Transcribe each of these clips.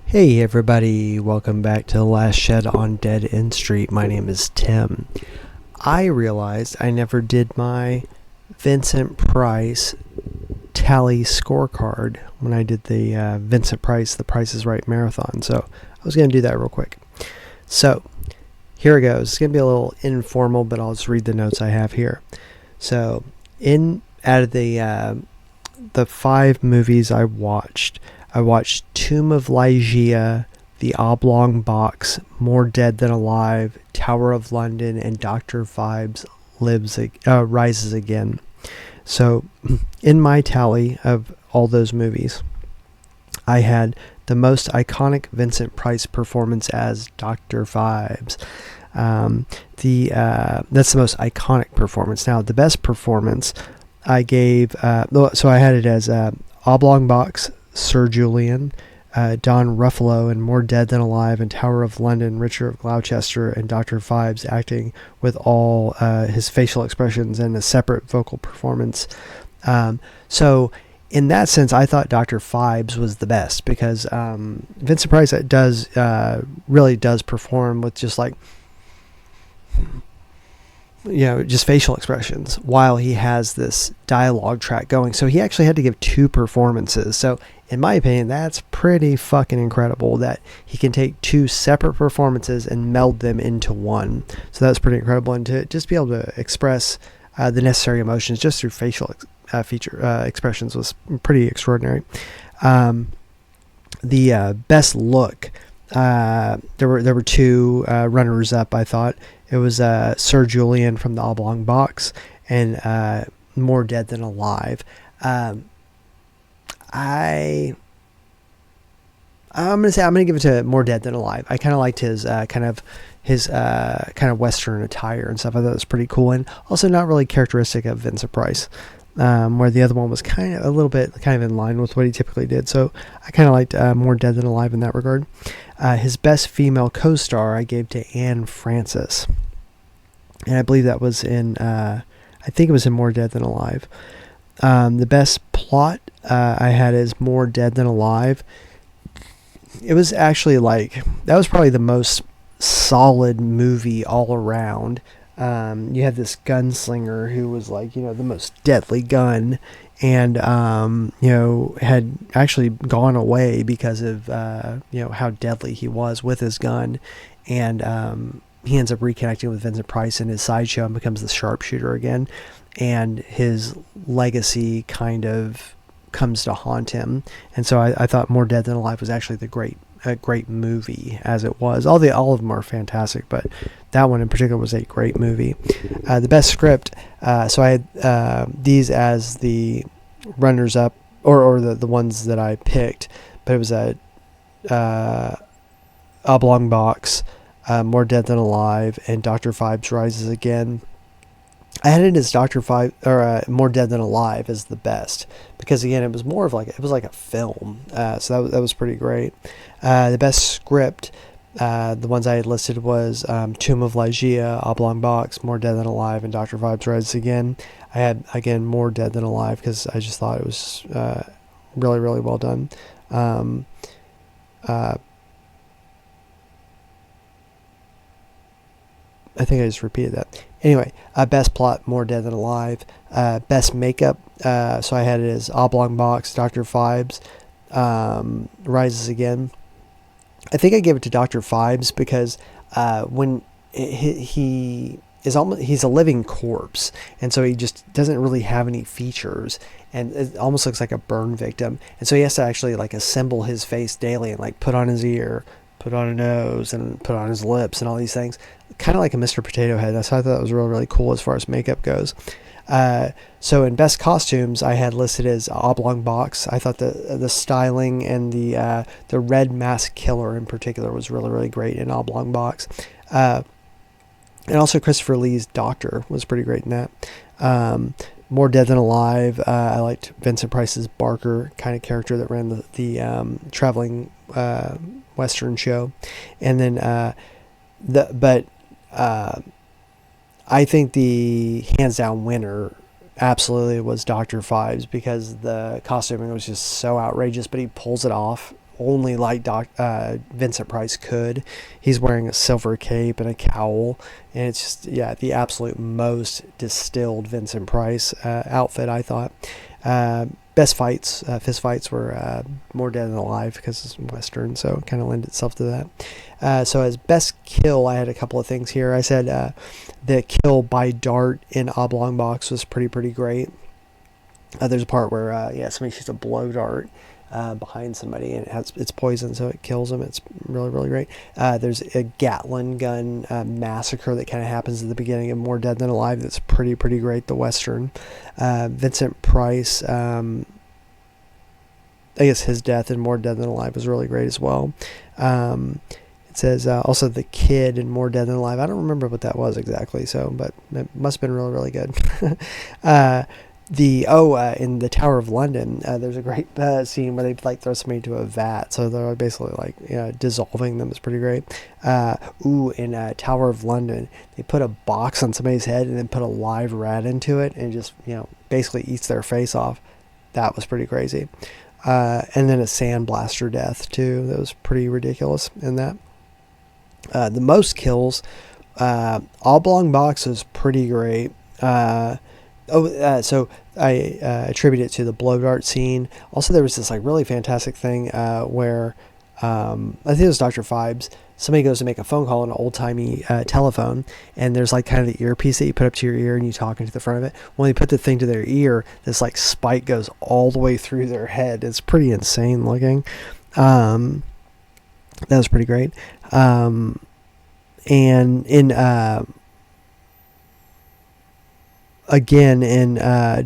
Hey everybody, welcome back to The Last Shed on Dead End Street. My name is Tim. I realized I never did my Vincent Price tally scorecard when I did the Vincent Price The Price is Right marathon, so I was going to do that real quick. So, here it goes. It's going to be a little informal, but I'll just read the notes I have here. So, out of the 5 movies I watched Tomb of Ligeia, The Oblong Box, More Dead Than Alive, Tower of London, and Dr. Phibes Rises Again. So, in my tally of all those movies, I had the most iconic Vincent Price performance as Dr. Phibes. That's the most iconic performance. Now, the best performance I gave, so I had it as Oblong Box, Sir Julian, Don Ruffalo in More Dead Than Alive, and Tower of London, Richard of Gloucester, and Dr. Phibes acting with all his facial expressions and a separate vocal performance. So in that sense, I thought Dr. Phibes was the best because Vincent Price really does perform with just like, just facial expressions while he has this dialogue track going. So he actually had to give 2 performances. So in my opinion, that's pretty fucking incredible that he can take 2 separate performances and meld them into one. So that's pretty incredible. And to just be able to express the necessary emotions just through facial expressions was pretty extraordinary. The best look, there were 2 runners up, I thought. It was Sir Julian from The Oblong Box and More Dead Than Alive. I'm gonna give it to More Dead Than Alive. I kind of liked his kind of Western attire and stuff. I thought it was pretty cool and also not really characteristic of Vincent Price. Where the other one was kind of a little bit kind of in line with what he typically did. So I kind of liked More Dead Than Alive in that regard. His best female co-star I gave to Anne Francis. And I believe that was I think it was in More Dead Than Alive. The best plot I had is More Dead Than Alive. It was actually that was probably the most solid movie all around. You had this gunslinger who was the most deadly gun and, had actually gone away because of, how deadly he was with his gun. And, he ends up reconnecting with Vincent Price in his sideshow and becomes the sharpshooter again. And his legacy kind of comes to haunt him. And so I thought More Dead Than Alive was actually a great movie as it was. All of them are fantastic, but that one in particular was a great movie. The best script, so I had these as the runners up or the ones that I picked, but it was a Oblong Box, More Dead Than Alive, and Dr. Phibes Rises Again. I had it as Dr. Phibes or More Dead Than Alive as the best because again it was more of like a film, so that was pretty great. The best script, the ones I had listed was Tomb of Ligeia, Oblong Box, More Dead Than Alive, and Dr. Phibes Rises Again. I had again More Dead Than Alive because I just thought it was really really well done. I think I just repeated that. Anyway, best plot, More Dead Than Alive. Best makeup, so I had it as Oblong Box, Dr. Phibes, Rises Again. I think I gave it to Dr. Phibes because when he's a living corpse, and so he just doesn't really have any features, and it almost looks like a burn victim. And so he has to actually assemble his face daily and put on his ear, put on a nose, and put on his lips and all these things, kind of like a Mr. Potato Head. That's why I thought that was really, really cool as far as makeup goes. So in best costumes, I had listed as Oblong Box. I thought the styling and the red mask killer in particular was really, really great in Oblong Box. And also Christopher Lee's Doctor was pretty great in that. More Dead Than Alive. I liked Vincent Price's Barker kind of character that ran the traveling Western show. And then I think the hands down winner absolutely was Dr. Phibes because the costuming was just so outrageous, but he pulls it off only like Vincent Price could. He's wearing a silver cape and a cowl, and it's just, yeah, the absolute most distilled Vincent Price outfit, I thought. Best fights, fist fights, were More Dead Than Alive, because it's Western, so it kind of lends itself to that. So as best kill, I had a couple of things here. I said the kill by dart in Oblong Box was pretty great. There's a part where somebody shoots a blow dart behind somebody, and it's poison, so it kills them. It's really great. There's a Gatling gun massacre that kind of happens at the beginning of More Dead Than Alive. That's pretty great. The Western. Vincent Price, I guess his death in More Dead Than Alive was really great as well. It says also the kid in More Dead Than Alive. I don't remember what that was exactly, but it must have been really good. In the Tower of London, there's a great scene where they like throw somebody into a vat, so they're basically like dissolving them. It's pretty great. In Tower of London, they put a box on somebody's head and then put a live rat into it, and just basically eats their face off. That was pretty crazy. And then a sandblaster death too. That was pretty ridiculous in that. The most kills, Oblong Box is pretty great. So I attribute it to the blow dart scene. Also, there was this really fantastic thing where I think it was Dr. Phibes. Somebody goes to make a phone call on an old-timey telephone, and there's kind of the earpiece that you put up to your ear and you talk into the front of it. When they put the thing to their ear, this spike goes all the way through their head. It's pretty insane looking. That was pretty great. And in again in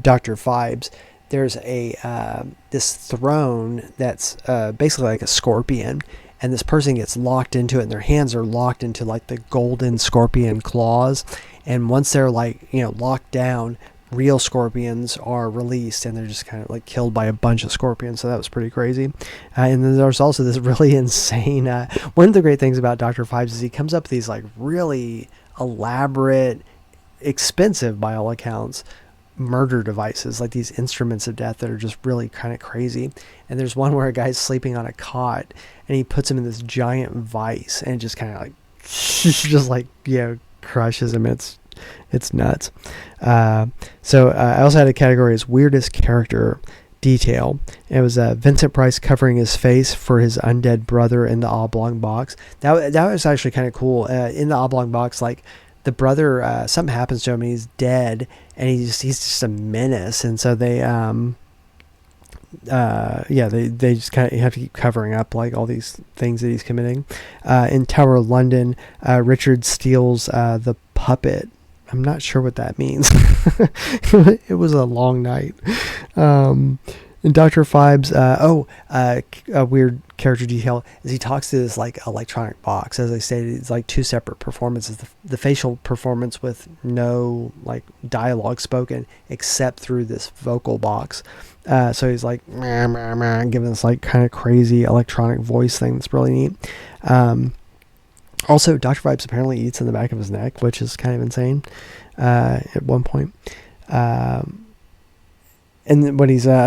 Dr. Phibes, there's this throne that's basically like a scorpion, and this person gets locked into it, and their hands are locked into the golden scorpion claws, and once they're locked down, real scorpions are released, and they're just kind of killed by a bunch of scorpions. So that was pretty crazy. And then there's also this really insane one of the great things about Dr. Phibes is he comes up with these really elaborate, expensive by all accounts, murder devices, like these instruments of death that are just really kind of crazy. And there's one where a guy's sleeping on a cot, and he puts him in this giant vice, and it just kind of just crushes him. It's nuts. So I also had a category as weirdest character detail. It was Vincent Price covering his face for his undead brother in the Oblong Box. That was actually kind of cool. In the Oblong Box, the brother, something happens to him and he's dead, and he's just a menace, and so they they just kind of have to keep covering up all these things that he's committing. In Tower of London, Richard steals the puppet. I'm not sure what that means. It was a long night. In Dr. Phibes, a weird character detail is he talks to this electronic box. As I stated, it's two separate performances. The facial performance with no dialogue spoken except through this vocal box. So he's meh, meh, meh, giving this kind of crazy electronic voice thing that's really neat. Also, Dr. Phibes apparently eats in the back of his neck, which is kind of insane at one point. And then when he eats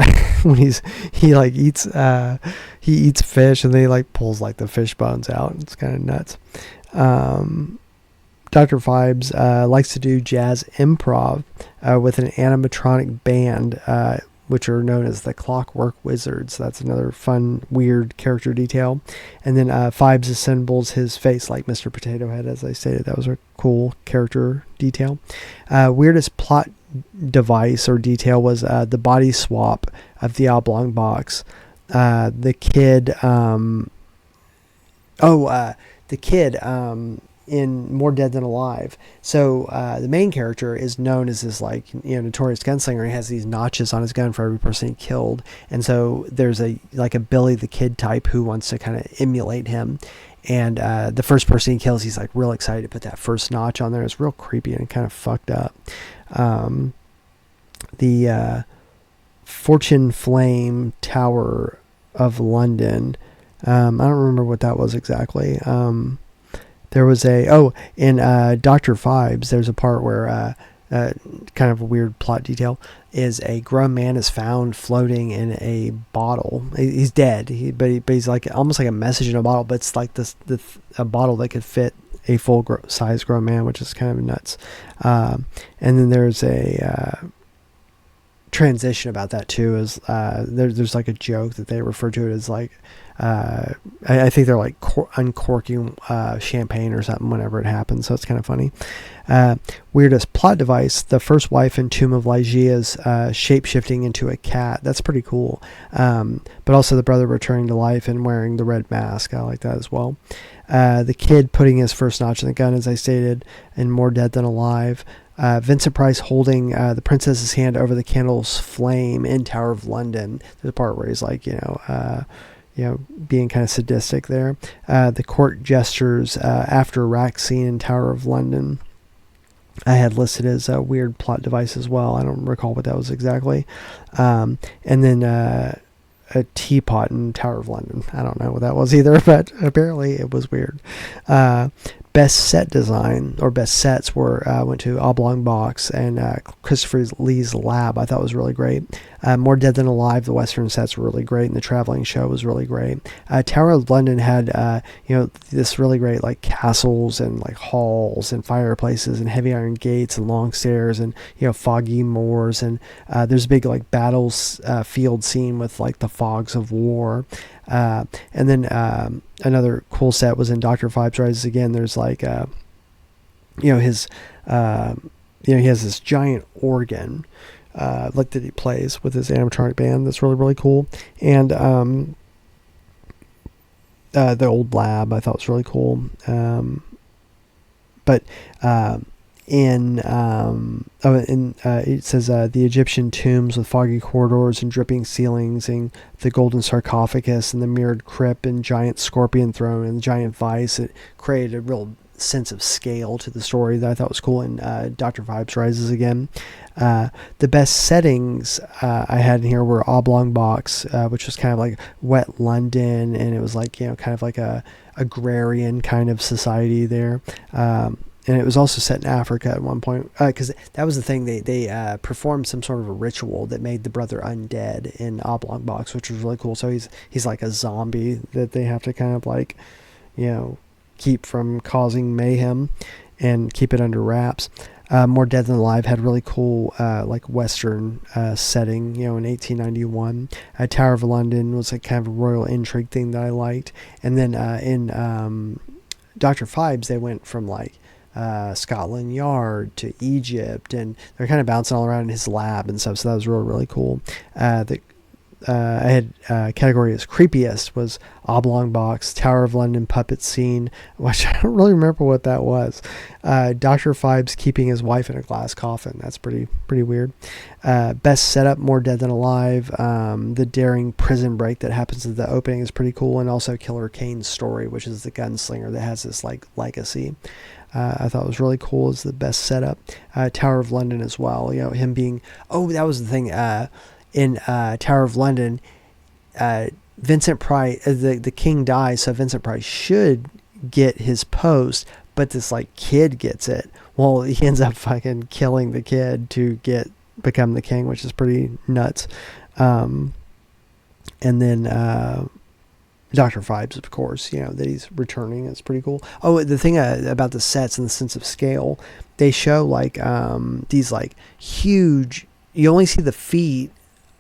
fish, and they pulls the fish bones out. It's kind of nuts. Dr. Phibes likes to do jazz improv with an animatronic band, which are known as the Clockwork Wizards. That's another fun, weird character detail. And then Phibes assembles his face like Mr. Potato Head, as I stated. That was a cool character detail. Weirdest plot device or detail was the body swap of the Oblong Box. The kid in More Dead Than Alive. So the main character is known as this notorious gunslinger. He has these notches on his gun for every person he killed, and so there's a Billy the Kid type who wants to kind of emulate him. And the first person he kills, he's real excited to put that first notch on there. It's real creepy and kind of fucked up. The Fortune Flame Tower of London. I don't remember what that was exactly. There was in Dr. Phibes, there's a part where kind of a weird plot detail. is a grown man is found floating in a bottle. He's dead, but he's like almost like a message in a bottle, but it's like a bottle that could fit a full size grown man, which is kind of nuts. And then there's a transition about that too. Is there's like a joke that they refer to it as like I think they're like uncorking champagne or something whenever it happens, so it's kind of funny. Weirdest plot device: the first wife in Tomb of Ligeia's shape-shifting into a cat. That's pretty cool. But also the brother returning to life and wearing the red mask. I like that as well. The kid putting his first notch in the gun, as I stated, and More Dead Than Alive. Vincent Price holding the princess's hand over the candle's flame in Tower of London. There's a part where he's like, being kind of sadistic there. The court gestures after a rack scene in Tower of London. I had listed as a weird plot device as well. I don't recall what that was exactly. And then a teapot in Tower of London. I don't know what that was either, but apparently it was weird. Best set design or best sets went to Oblong Box and Christopher Lee's Lab. I thought was really great. More Dead Than Alive, the Western sets were really great, and the Traveling Show was really great. Tower of London had this really great like castles and like halls and fireplaces and heavy iron gates and long stairs and foggy moors, and there's a big like battles field scene with like the fogs of war. And then another cool set was in Dr. Phibes Rises Again. There's like his he has this giant organ like that he plays with his animatronic band. That's really, really cool. And the old lab I thought was really cool. But it says the Egyptian tombs with foggy corridors and dripping ceilings, and the golden sarcophagus and the mirrored crypt and giant scorpion throne and the giant vice. It created a real sense of scale to the story that I thought was cool. And Dr. Phibes Rises Again. The best settings I had in here were Oblong Box, which was kind of like wet London, and it was like kind of like a agrarian kind of society there. And it was also set in Africa at one point, because that was the thing. They performed some sort of a ritual that made the brother undead in Oblong Box, which was really cool. So he's like a zombie that they have to kind of like, keep from causing mayhem and keep it under wraps. More Dead Than Alive had really cool like Western setting, in 1891. Tower of London was like kind of a royal intrigue thing that I liked. And then in Dr. Phibes, they went from like Scotland Yard to Egypt, and they're kind of bouncing all around in his lab and stuff, so that was really, really cool. I had category as creepiest was Oblong Box, Tower of London puppet scene, which I don't really remember what that was. Dr. Phibes keeping his wife in a glass coffin. That's pretty weird. Best setup, More Dead Than Alive. The daring prison break that happens at the opening is pretty cool, and also Killer Kane's story, which is the gunslinger that has this like legacy. I thought was really cool as the best setup. Tower of London as well. Him being that was the thing. In Tower of London, Vincent Price, the king dies, so Vincent Price should get his post, but this like kid gets it. Well, he ends up fucking killing the kid to become the king, which is pretty nuts. And then Dr. Phibes, of course, that he's returning. It's pretty cool. Oh, the thing about the sets and the sense of scale, they show like these like huge. You only see the feet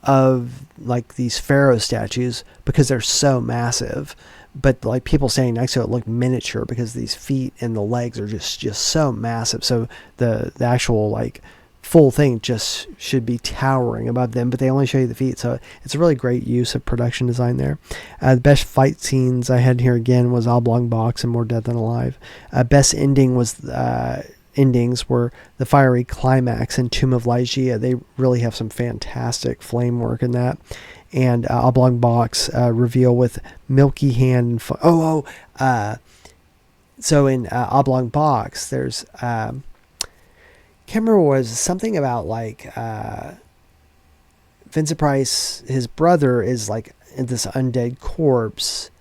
of like these pharaoh statues because they're so massive, but like people standing next to it look miniature because these feet and the legs are just so massive. So the actual like full thing just should be towering above them, but they only show you the feet. So it's a really great use of production design there. The best fight scenes I had here again was Oblong Box and More Dead Than Alive. Best ending was endings were the fiery climax in Tomb of Ligeia. They really have some fantastic flame work in that. And Oblong Box reveal with milky hand. So in Oblong Box, there's can't remember what it was, something about like Vincent Price, his brother is like this undead corpse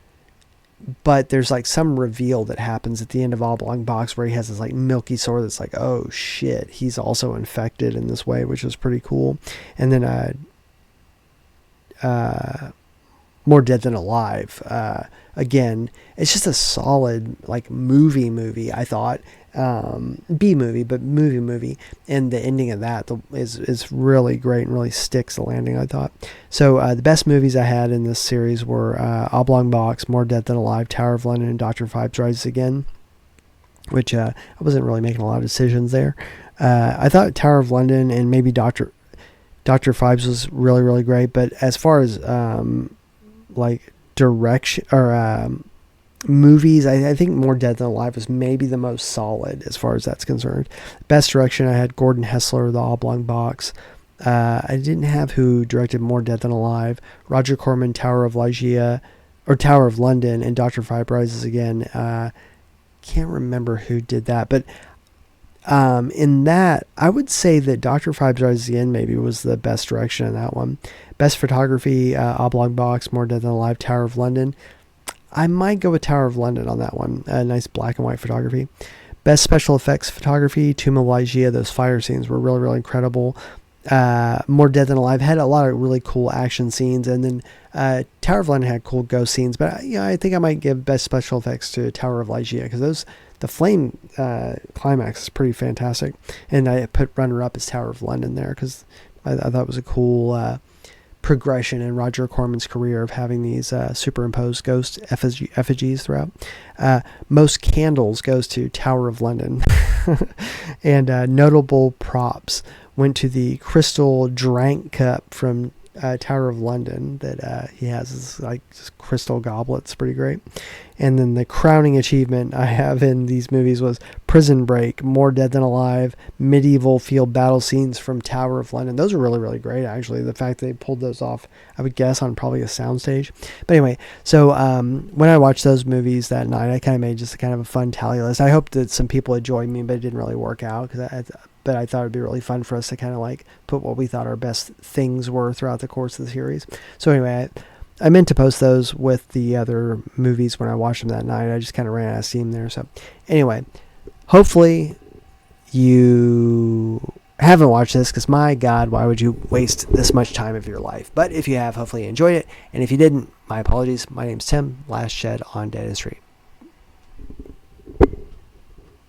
but there's like some reveal that happens at the end of Oblong Box where he has this like milky sword that's like, oh shit, he's also infected in this way, which is pretty cool. And then More Dead Than Alive, again, it's just a solid like movie I thought. B movie, but movie, and the ending of that is really great and really sticks the landing, I thought. So the best movies I had in this series were Oblong Box, More Dead Than Alive, Tower of London, and Dr. Phibes Rises Again, which I wasn't really making a lot of decisions there. I thought Tower of London and maybe Dr. Phibes was really, really great, but as far as like direction or movies, I think More Dead Than Alive was maybe the most solid as far as that's concerned. Best direction, I had Gordon Hessler, The Oblong Box. I didn't have who directed More Dead Than Alive. Roger Corman, Tower of Ligeia, or Tower of London, and Dr. Phibes Rises Again. Can't remember who did that, but in that, I would say that Dr. Phibes Rises Again maybe was the best direction in that one. Best photography, Oblong Box, More Dead Than Alive, Tower of London. I might go with Tower of London on that one. Nice black and white photography. Best special effects photography, Tomb of Ligeia. Those fire scenes were really, really incredible. More Dead Than Alive had a lot of really cool action scenes, and then Tower of London had cool ghost scenes. But I think I might give best special effects to Tower of Ligeia because the flame climax is pretty fantastic. And I put runner up as Tower of London there because I thought it was a cool progression in Roger Corman's career of having these superimposed ghost effigies throughout. Most candles goes to Tower of London. And notable props went to the crystal drank cup from Tower of London that he has this like just crystal goblet. It's pretty great. And then the crowning achievement I have in these movies was Prison Break, More Dead Than Alive, medieval field battle scenes from Tower of London. Those are really, really great, actually. The fact they pulled those off, I would guess, on probably a soundstage. But anyway, so when I watched those movies that night, I kind of made just a kind of a fun tally list. I hope that some people had joined me, but it didn't really work out but I thought it'd be really fun for us to kind of like put what we thought our best things were throughout the course of the series. So anyway, I meant to post those with the other movies when I watched them that night. I just kind of ran out of steam there. So anyway, hopefully you haven't watched this because my God, why would you waste this much time of your life? But if you have, hopefully you enjoyed it. And if you didn't, my apologies. My name's Tim, Last Shed on Dead History.